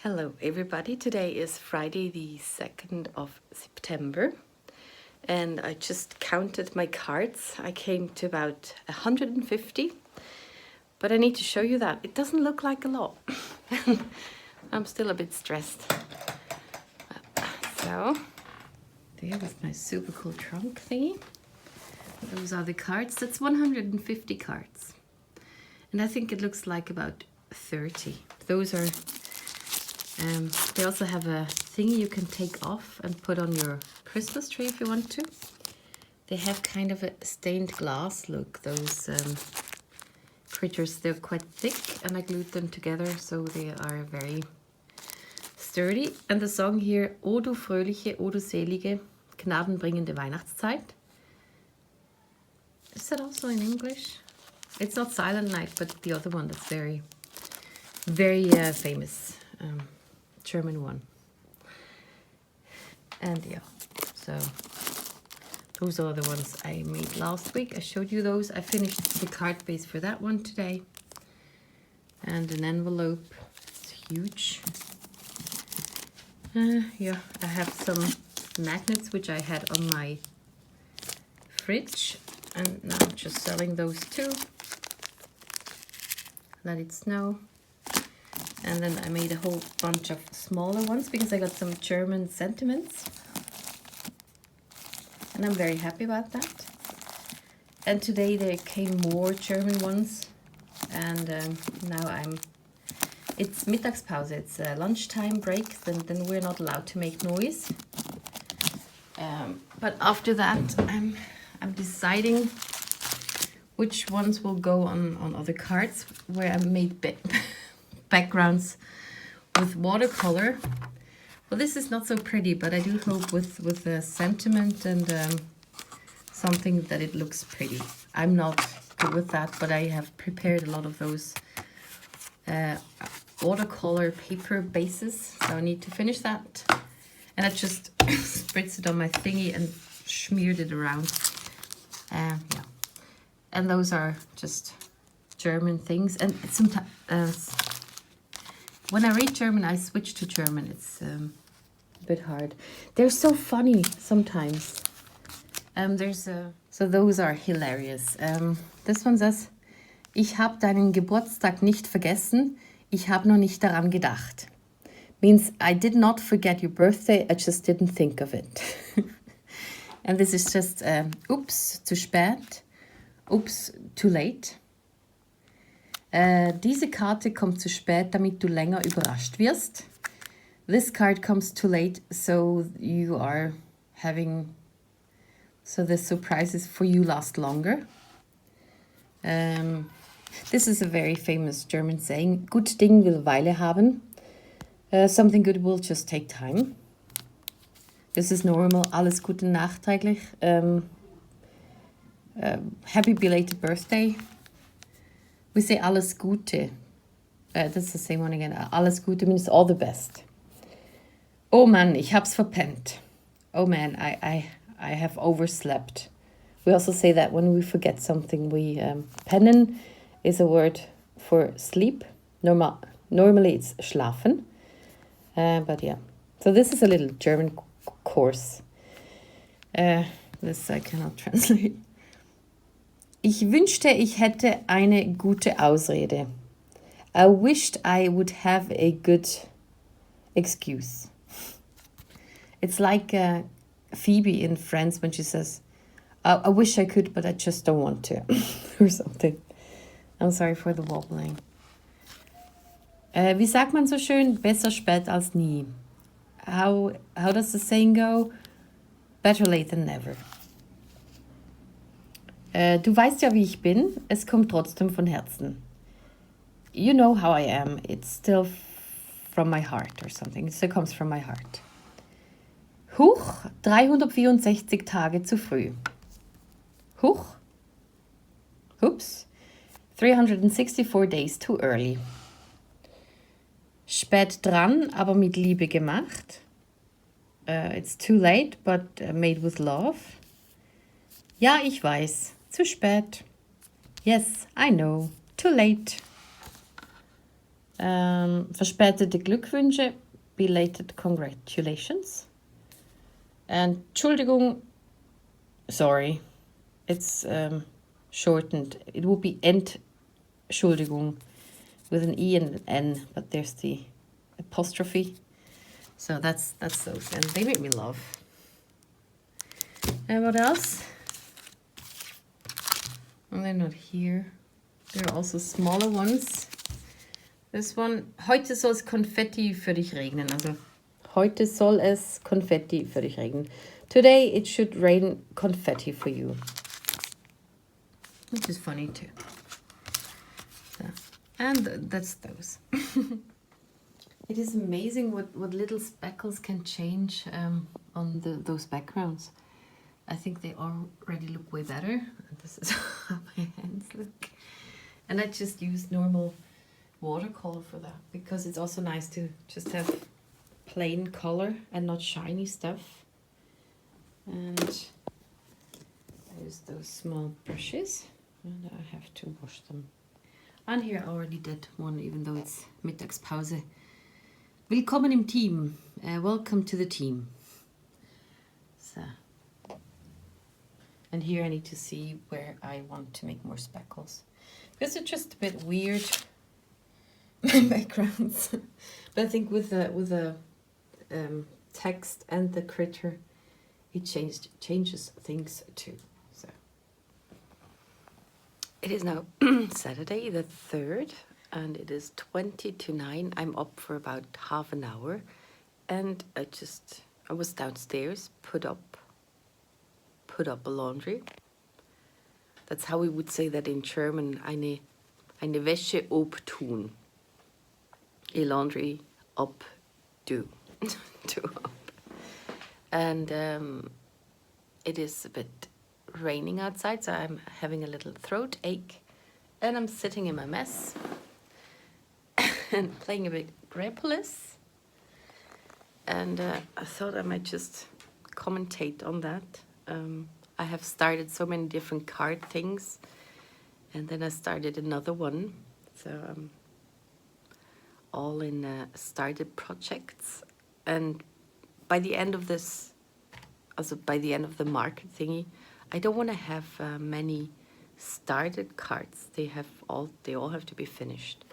Hello everybody, today is Friday the 2nd of September and I just counted my cards. I came to about 150, but I need to show you that it doesn't look like a lot. I'm still a bit stressed. So, there was my super cool trunk thingy. Those are the cards. That's 150 cards. And I think it looks like about 30. Those are they also have a thing you can take off and put on your Christmas tree if you want to. They have kind of a stained glass look, those critters. They're quite thick and I glued them together so they are very sturdy. And the song here, O du fröhliche, O du selige, gnadenbringende Weihnachtszeit. Is that also in English? It's not Silent Night, but the other one that's very, very famous. German one. And yeah, so those are the ones I made last week. I showed you those. I finished the card base for that one today. And an envelope. It's huge. Yeah, I have some magnets which I had on my fridge. And now I'm just selling those too. Let it snow. And then I made a whole bunch of smaller ones because I got some German sentiments. And I'm very happy about that. And today there came more German ones. And now it's Mittagspause, it's a lunchtime break. Then we're not allowed to make noise. But after that, I'm deciding which ones will go on other cards where I made backgrounds with watercolor. Well, this is not so pretty, but I do hope with a sentiment and something that it looks pretty. I'm not good with that, but I have prepared a lot of those watercolor paper bases, so I need to finish that. And I just spritzed it on my thingy and smeared it around. Yeah, and those are just German things. And sometimes when I read German, I switch to German. It's a bit hard. They're so funny sometimes. So those are hilarious. This one says, Ich habe deinen Geburtstag nicht vergessen. Ich habe noch nicht daran gedacht. Means I did not forget your birthday. I just didn't think of it. And this is just, oops, zu spät. Oops, too late. Diese Karte kommt zu spät, damit du länger überrascht wirst. This card comes too late, so you are having, so the surprises for you last longer. This is a very famous German saying, Gut Ding will Weile haben. Something good will just take time. This is normal, alles Gute nachträglich. Happy belated birthday. We say alles Gute. That's the same one again. Alles Gute means all the best. Oh man, ich hab's verpennt. Oh man, I have overslept. We also say that when we forget something. Pennen is a word for sleep. Normally it's schlafen. But yeah. So this is a little German course. This I cannot translate. Ich wünschte, ich hätte eine gute Ausrede. I wished I would have a good excuse. It's like Phoebe in Friends when she says, I wish I could, but I just don't want to. Or something. I'm sorry for the wobbling. Wie sagt man so schön? Besser spät als nie. How does the saying go? Better late than never. Du weißt ja, wie ich bin. Es kommt trotzdem von Herzen. You know how I am. It's still from my heart or something. It still comes from my heart. Huch, 364 Tage zu früh. Huch. Oops. 364 days too early. Spät dran, aber mit Liebe gemacht. It's too late, but made with love. Ja, ich weiß. Zu spät. Yes, I know. Too late. Verspätete Glückwünsche, belated congratulations. And Entschuldigung, sorry, it's shortened. It would be Entschuldigung with an E and an N, but there's the apostrophe. So that's those, and they make me laugh. And what else? Well, they're not here. There are also smaller ones. This one, heute soll es Konfetti für dich regnen. Also, heute soll es Konfetti für dich regnen. Today it should rain confetti for you. Which is funny too. So, and that's those. It is amazing what little speckles can change on those backgrounds. I think they already look way better. This is how my hands look. And I just use normal watercolor for that, because it's also nice to just have plain color and not shiny stuff. And I use those small brushes, and I have to wash them. And here I already did one, even though it's Mittagspause. Willkommen im Team. Welcome to the team. So, and here I need to see where I want to make more speckles, because it's just a bit weird, my backgrounds. But I think with the text and the critter, it changes things too. So it is now Saturday the 3rd, and it is 20 to 9. I'm up for about half an hour, and I was downstairs, put up a laundry. That's how we would say that in German. Eine Wäsche obtun. A laundry up do. Do up. And it is a bit raining outside, so I'm having a little throat ache, and I'm sitting in my mess and playing a bit Grapples. And I thought I might just commentate on that. I have started so many different card things, and then I started another one. So I'm all in started projects, and by the end of this, also by the end of the market thingy, I don't want to have many started cards. They all have to be finished.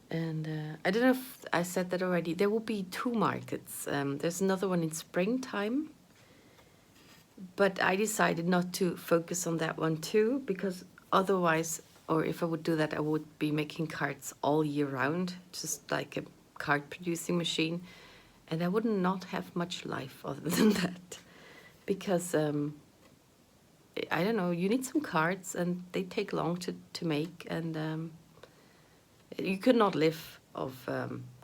And I don't know if I said that already. There will be 2 markets. There's another one in springtime, but I decided not to focus on that one too, because otherwise, or if I would do that, I would be making cards all year round, just like a card producing machine, and I would not have much life other than that, because I don't know, you need some cards and they take long to make, and you could not live of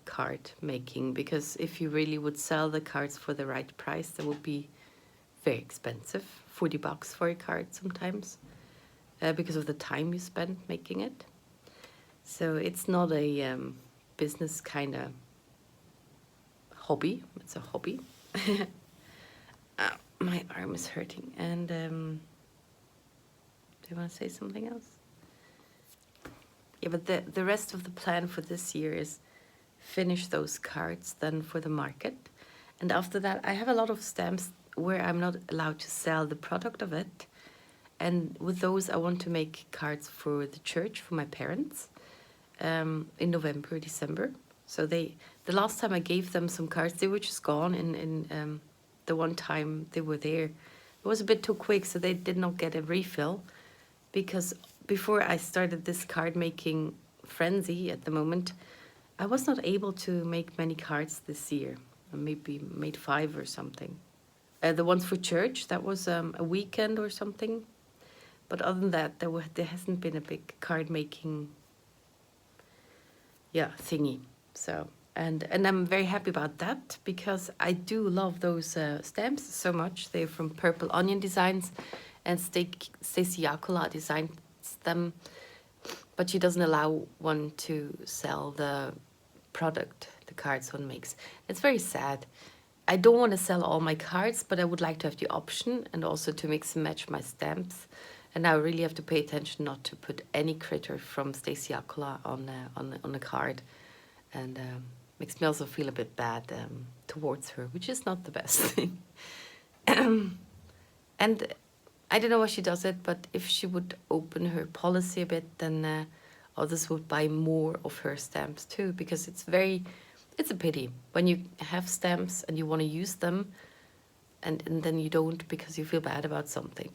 card making, because if you really would sell the cards for the right price, that would be very expensive, $40 for a card sometimes, because of the time you spend making it. So it's not a business kind of hobby, it's a hobby. My arm is hurting. And do you want to say something else? Yeah, but the rest of the plan for this year is finish those cards then for the market. And after that, I have a lot of stamps where I'm not allowed to sell the product of it. And with those, I want to make cards for the church, for my parents, in November, December. So the last time I gave them some cards, they were just gone in the one time they were there. It was a bit too quick, so they did not get a refill, because before I started this card making frenzy at the moment, I was not able to make many cards this year. I maybe made 5 or something. The ones for church, that was a weekend or something. But other than that, there hasn't been a big card making, thingy. So and I'm very happy about that, because I do love those stamps so much. They're from Purple Onion Designs, and Stacey Yakola designs them, but she doesn't allow one to sell the product, the cards one makes. It's very sad. I don't want to sell all my cards, but I would like to have the option, and also to mix and match my stamps. And now I really have to pay attention not to put any critter from Stacey Akola on the card. And makes me also feel a bit bad towards her, which is not the best thing. And I don't know why she does it, but if she would open her policy a bit, then others would buy more of her stamps too, because it's a pity when you have stamps and you want to use them, and then you don't because you feel bad about something.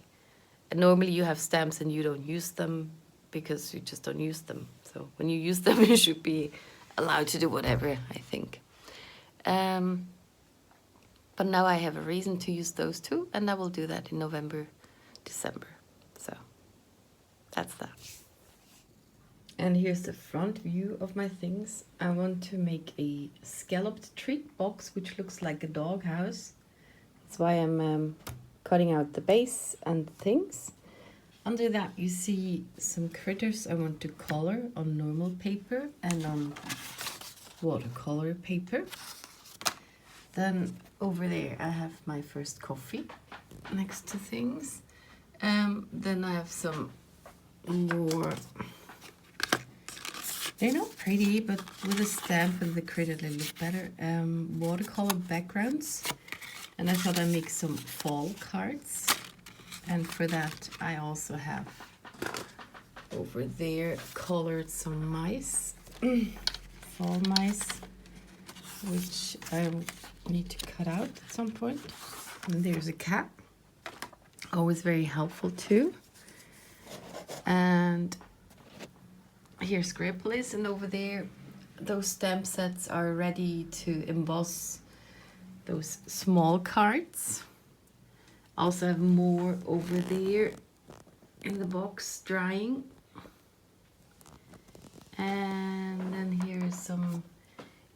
And normally you have stamps and you don't use them because you just don't use them. So when you use them, you should be allowed to do whatever, I think. But now I have a reason to use those too, and I will do that in November, December. So that's that. And here's the front view of my things. I want to make a scalloped treat box, which looks like a dog house. That's why I'm cutting out the base and the things. Under that you see some critters I want to color on normal paper and on watercolor paper. Then over there I have my first coffee next to things. Then I have some more, they're not pretty, but with a stamp and the critter they look better. Watercolor backgrounds. And I thought I'd make some fall cards. And for that I also have over there colored some mice. Fall mice, which I need to cut out at some point. And there's a cat. Always very helpful too. And here's Scribblies, and over there those stamp sets are ready to emboss those small cards. Also have more over there in the box drying. And then here's some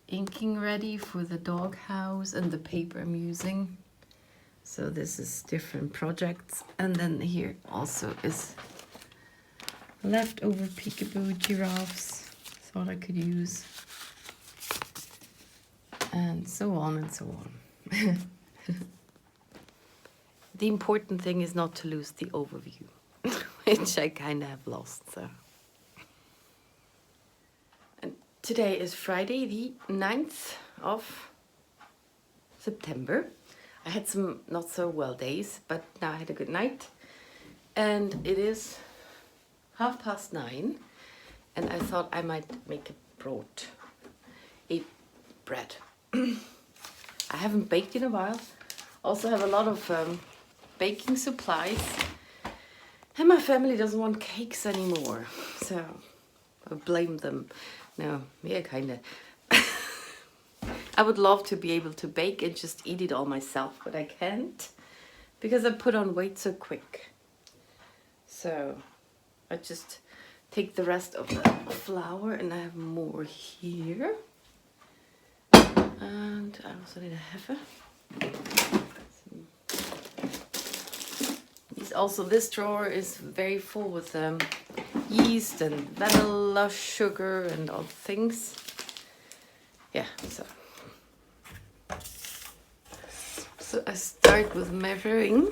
inking ready for the dog house and the paper I'm using. So this is different projects. And then here also is leftover peekaboo giraffes. Thought I could use. And so on and so on. The important thing is not to lose the overview, which I kind of have lost. So, and today is Friday, the 9th of September. I had some not so well days, but now I had a good night. And it is 9:30, and I thought I might make a bread. I haven't baked in a while. Also have a lot of baking supplies, and my family doesn't want cakes anymore, so I blame them. No, yeah, kind of. I would love to be able to bake and just eat it all myself, but I can't because I put on weight so quick. So I just take the rest of the flour, and I have more here. And I also need a heifer. Also, this drawer is very full with yeast and vanilla sugar and all things. Yeah, so I start with measuring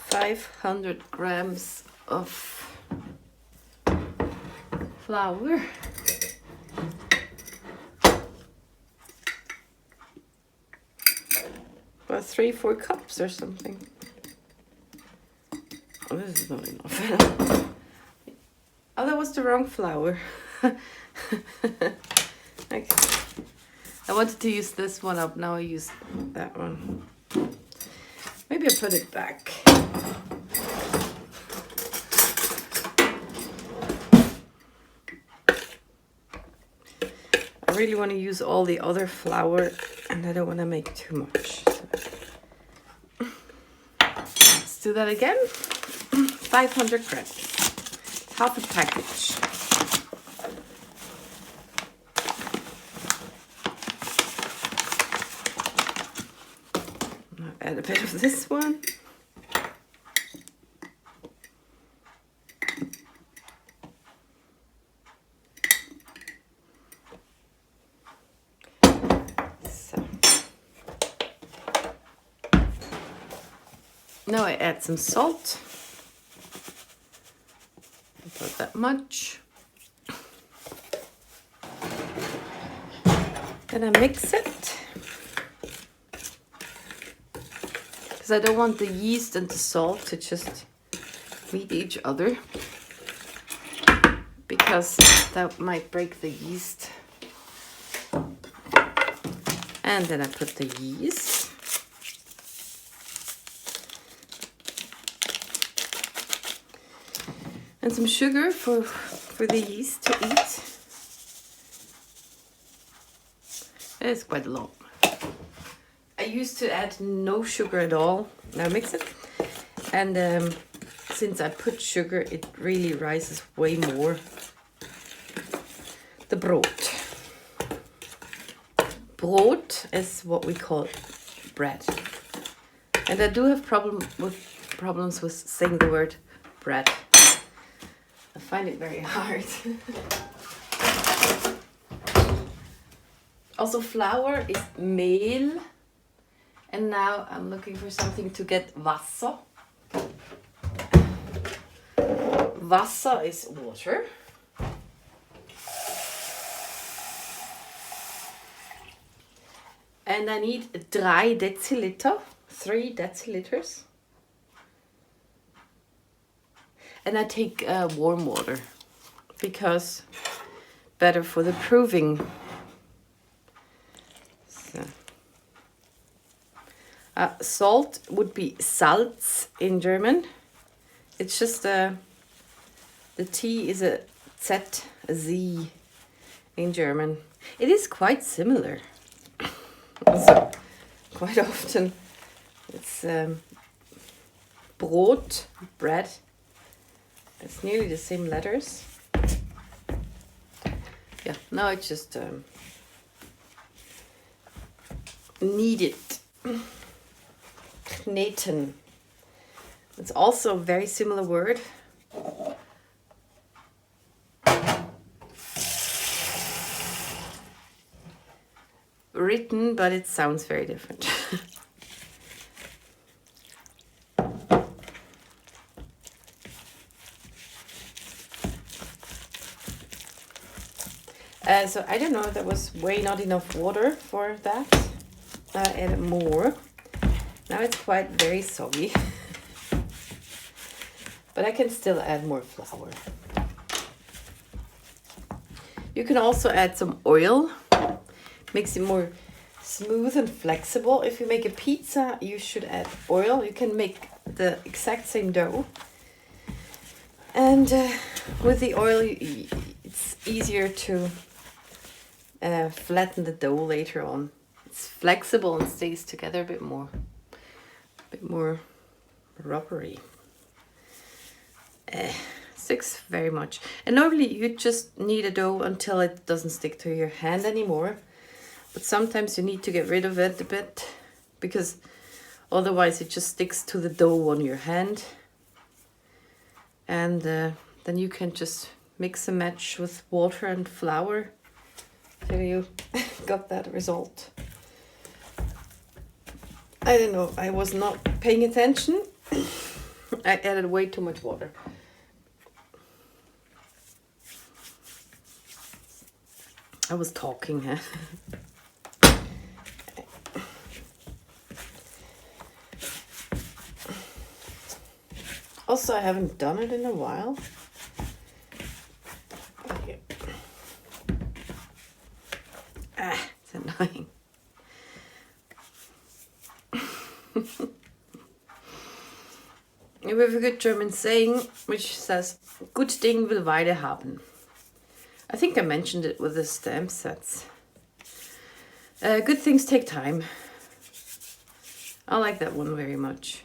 500 grams of flour. About 3-4 cups or something. Oh, this is not enough. Oh, that was the wrong flour. Okay. I wanted to use this one up, now I use that one. Maybe I put it back. I really want to use all the other flour, and I don't want to make too much. So. Let's do that again. 500 grams. Half a package. I'll add a bit of this one. Now I add some salt. that much. Then I mix it. Because I don't want the yeast and the salt to just meet each other. Because that might break the yeast. And then I put the yeast. And some sugar for the yeast to eat. It's quite a lot. I used to add no sugar at all. Now mix it. And since I put sugar, it really rises way more. The Brot. Brot is what we call bread. And I do have problems with saying the word bread. I find it very hard. Also, flour is mehl. And now I'm looking for something to get Wasser. Wasser is water. And I need 3 deciliter, 3 deciliters. And I take warm water because better for the proving. So. Salt would be Salz in German. It's just the T is a Z, a Z in German. It is quite similar. So quite often it's Brot, bread. It's nearly the same letters. Yeah, now I just knead it. Kneten. It's also a very similar word. Written, but it sounds very different. So I don't know, that was way not enough water for that. I added more. Now it's quite very soggy. But I can still add more flour. You can also add some oil. Makes it more smooth and flexible. If you make a pizza, you should add oil. You can make the exact same dough. And with the oil, it's easier to flatten the dough later on. It's flexible and stays together a bit more rubbery. Sticks very much. And normally you just knead a dough until it doesn't stick to your hand anymore. But sometimes you need to get rid of it a bit because otherwise it just sticks to the dough on your hand. And then you can just mix and match with water and flour till you got that result. I don't know, I was not paying attention. I added way too much water. I was talking, huh? Also, I haven't done it in a while. Okay. It's annoying. We have a good German saying which says, "Gut Ding will Weile haben." I think I mentioned it with the stamp sets. Good things take time. I like that one very much.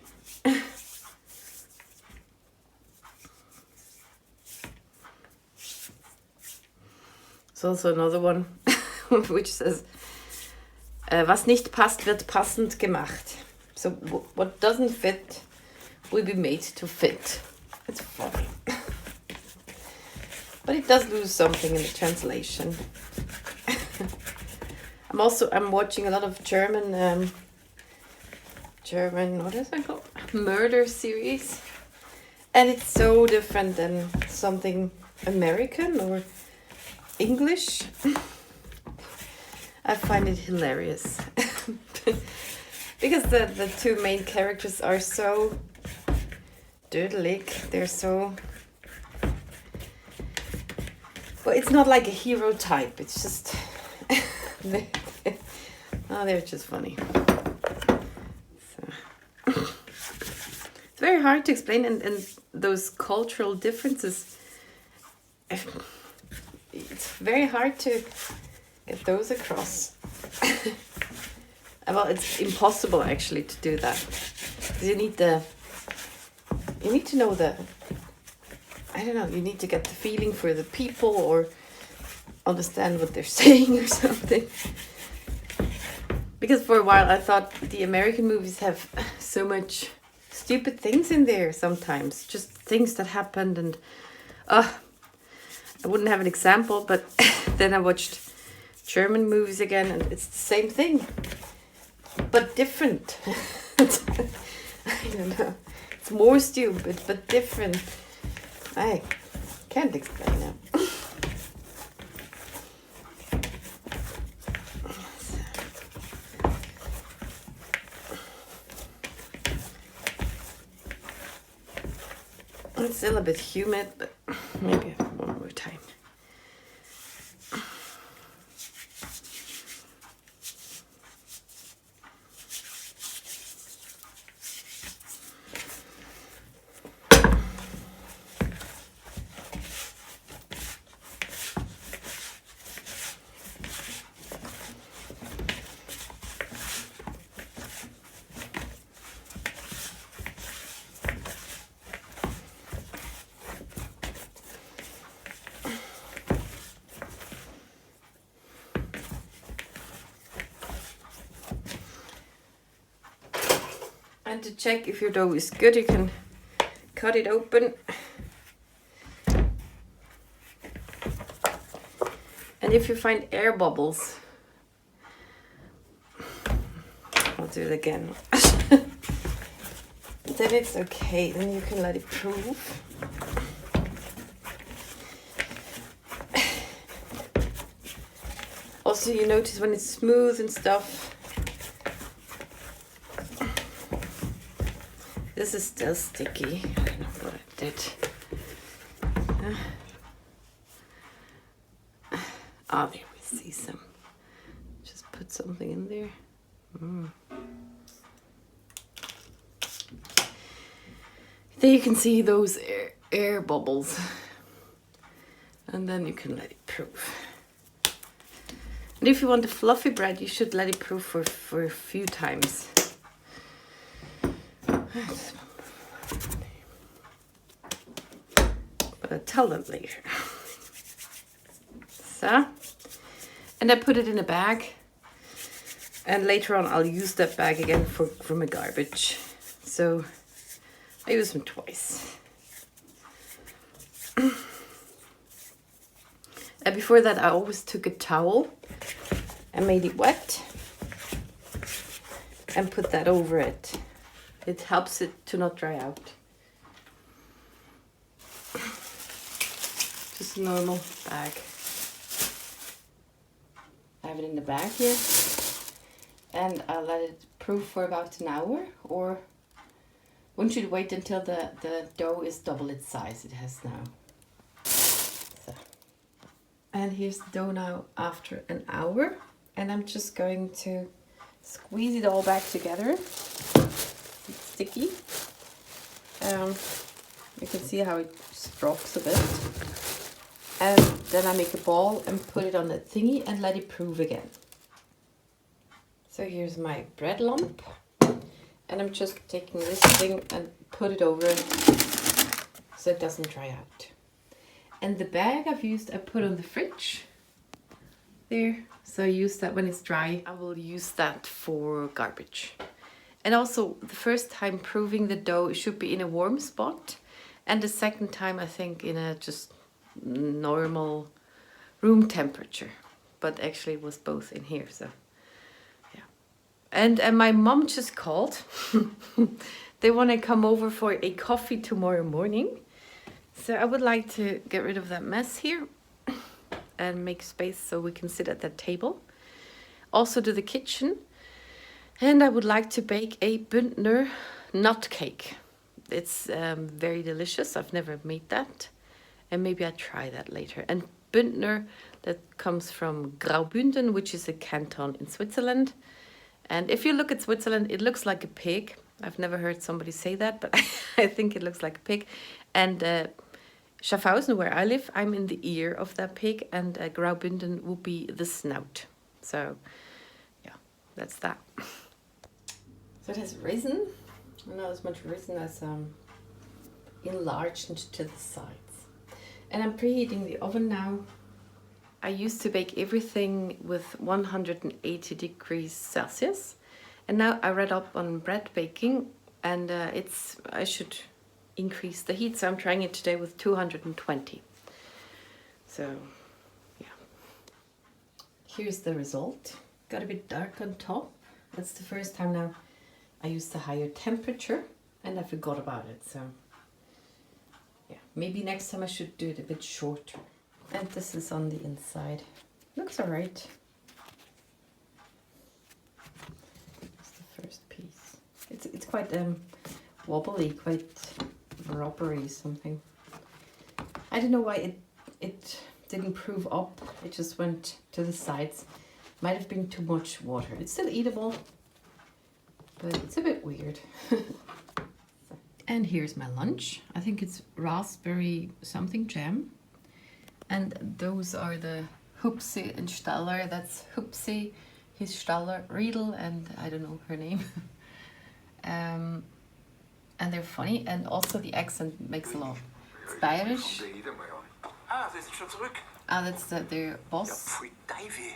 There's also another one which says, was nicht passt, wird passend gemacht. So what doesn't fit will be made to fit. It's funny. But it does lose something in the translation. I'm watching a lot of German, what is it called? Murder series. And it's so different than something American or English, I find it hilarious. Because the two main characters are so dödelig. They're so... Well, it's not like a hero type. It's just... they're just funny. So. It's very hard to explain, and those cultural differences, it's very hard to get those across. Well, it's impossible actually to do that. You need to know I don't know, you need to get the feeling for the people or understand what they're saying or something. Because for a while I thought the American movies have so much stupid things in there sometimes. Just things that happened, and I wouldn't have an example, but then I watched German movies again and it's the same thing. But different. I don't know. It's more stupid, but different. I can't explain it. It's still a bit humid, but maybe one more time. And to check if your dough is good, you can cut it open. And if you find air bubbles, I'll do it again. Then it's okay, then you can let it proof. Also, you notice when it's smooth and stuff, this is still sticky. I don't know what I did. There we see some. Just put something in there. There you can see those air bubbles. And then you can let it proof. And if you want a fluffy bread, you should let it proof for a few times. But I'll tell them later. So, and I put it in a bag, and later on I'll use that bag again for my garbage. So I use them twice. And before that I always took a towel and made it wet and put that over it. It helps it to not dry out. Just a normal bag. I have it in the bag here. And I'll let it proof for about an hour, or one should wait until the dough is double its size it has now. So. And here's the dough now after an hour. And I'm just going to squeeze it all back together. It's sticky. You can see how it just drops a bit. And then I make a ball and put it on the thingy and let it proof again. So here's my bread lump. And I'm just taking this thing and put it over so it doesn't dry out. And the bag I've used, I put on the fridge. There. So I use that when it's dry. I will use that for garbage. And also, the first time proving the dough, it should be in a warm spot. And the second time, I think, in a just normal room temperature. But actually, it was both in here, so yeah. And my mom just called. They want to come over for a coffee tomorrow morning. So I would like to get rid of that mess here and make space so we can sit at that table. Also do the kitchen. And I would like to bake a Bündner nut cake. It's very delicious. I've never made that. And maybe I'll try that later. And Bündner, that comes from Graubünden, which is a canton in Switzerland. And if you look at Switzerland, it looks like a pig. I've never heard somebody say that, but I think it looks like a pig. And Schaffhausen, where I live, I'm in the ear of that pig, and Graubünden will be the snout. So, yeah, that's that. So it has risen, not as much risen as enlarged to the sides. And I'm preheating the oven now. I used to bake everything with 180 degrees Celsius. And now I read up on bread baking, and I should increase the heat, so I'm trying it today with 220. So, yeah. Here's the result. Got a bit dark on top. That's the first time now I used a higher temperature, and I forgot about it. So, yeah, maybe next time I should do it a bit shorter. And this is on the inside. Looks alright. First piece. It's quite wobbly, quite rubbery something. I don't know why it didn't prove up. It just went to the sides. Might have been too much water. It's still eatable, but it's a bit weird. And here's my lunch. I think it's raspberry something jam. And those are the Hupsi and Staller. That's Hupsi, his Staller, Riedel, and I don't know her name. And they're funny, and also the accent makes a lot. It's Bayerisch. Ah, Sie sind schon zurück. Ah, that's their boss. Ja, pfui Teufel.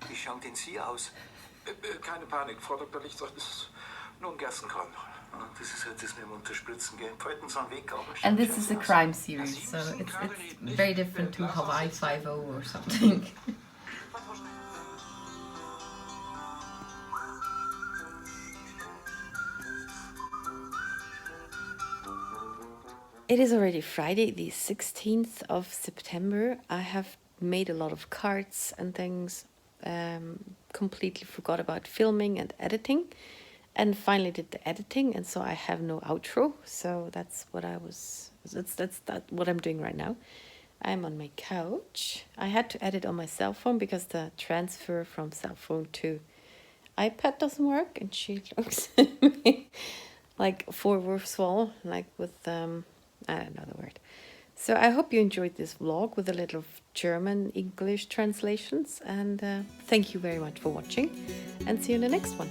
Wie schauen denn Sie aus? Keine Panik, Frau Dr. Licht, das ist nur ein Gerstenkorn. Das ist halt das mit dem Unterspritzen, gell? Falten so einen Weg, aber and this is a crime series, so it's very different to Hawaii 5.0 or something. It is already Friday, the 16th of September. I have made a lot of cards and things, completely forgot about filming and editing, and finally did the editing, and so I have no outro. So that's what that's what I'm doing right now. I'm on my couch. I had to edit on my cell phone because the transfer from cell phone to iPad doesn't work, and she looks at me like forward, like with I don't know the word. So I hope you enjoyed this vlog with a little German English translations, and thank you very much for watching, and see you in the next one.